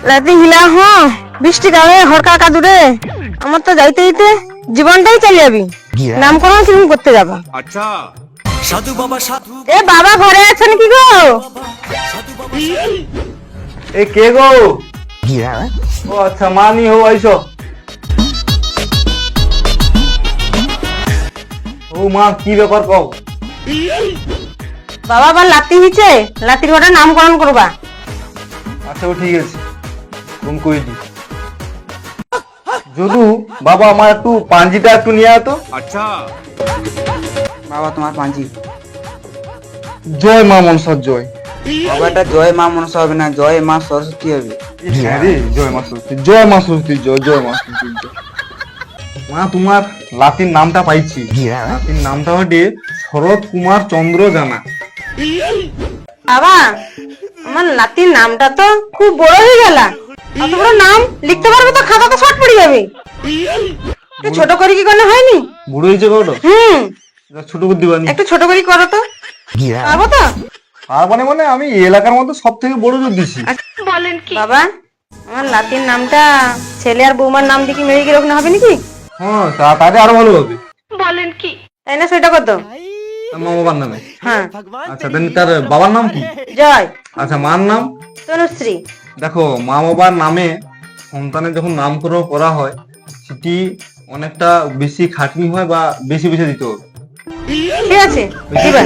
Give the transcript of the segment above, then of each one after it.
রাতে হিলা বৃষ্টি গায়ে হরকা কাদুরে আমার তো যাইতে যাইতে জীবনটাই চলে যাবি। নামকরণ কিরকম করতে যাবা? আচ্ছা সাধু বাবা সাধু এ বাবা ঘরে আছেন কি গো? এ কে গো? ও আচ্ছা মানি হো আইসো। ও মা কি ব্যাপার কও? বাবা আবার লাতি হইছে, লাতির ঘরে নামকরণ করবা। আচ্ছা ও ঠিক আছে, ফোন করে দি। যদু বাবা আমার একটু পাঞ্জিটা একটু নিয়ে আয় তো। আচ্ছা বাবা তোমার পাঞ্জি। জয় মা মনসার জয়। বাবা এটা জয় মা মনসা হবে না, জয় মা সরস্বতী হবে। হ্যাঁ রে, জয় মা সরস্বতী, জয় মা সরস্বতী, জয় জয় মা সরস্বতী জয়। মা তোমার লাতির নামটা পাইছি। লাতির নামটা হচ্ছে শরৎ কুমার চন্দ্র জানা। বাবা আমার লাতির নামটা তো খুব বড় হয়ে গেল, অত বড় নাম লিখতে পারবে তো? খাতা তো শর্ট পড়ে যাবে। একটু ছোট করে কি কোনো হয়নি? বুড়ো হয়েছে কত? ছোট করে দিবানি। একটু ছোট করে করো তো, পারবো তো? আর মানে মানে আমি এই এলাকার মধ্যে সব থেকে বড় জোর দিছি। বলেন কি বাবা, আমার লাতির নামটা ছেলে আর বৌমার নাম দিকে মেরে কি রকম হবে নাকি? হ্যাঁ তাহলে আরো ভালো হবে। বলেন কি, তাই না? সেটা কত? মা বাবার নামে। হ্যাঁ আচ্ছা তার বাবার নাম কি? জয়। আচ্ছা মার নাম? তনুশ্রী। দেখো মা বাবার নামে সন্তানের যখন নামকরণ করা হয় সেটি অনেকটা বেশি খাটনি হয় বা বেশি বেশি দিতে হবে। ঠিক আছে দিবা।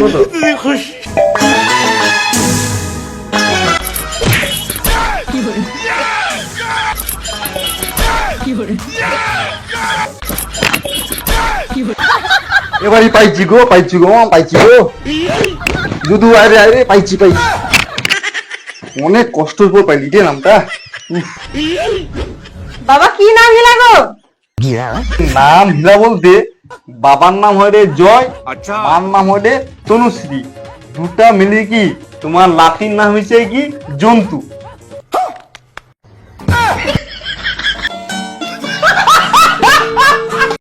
এবারই পাইছি গো পাইছি দুধু আরে আরে পাইছি অনেক কষ্টের পর পাইলি রে নামটা। বাবা কি নাম হিলা গো? নাম হিলা বলতে বাবার নাম হয় রে জয়, আচ্ছা মার নাম হয় রে তনুশ্রী। দুটা মিলে কি তোমার লাতিন নাম হয়েছে কি জন্তু।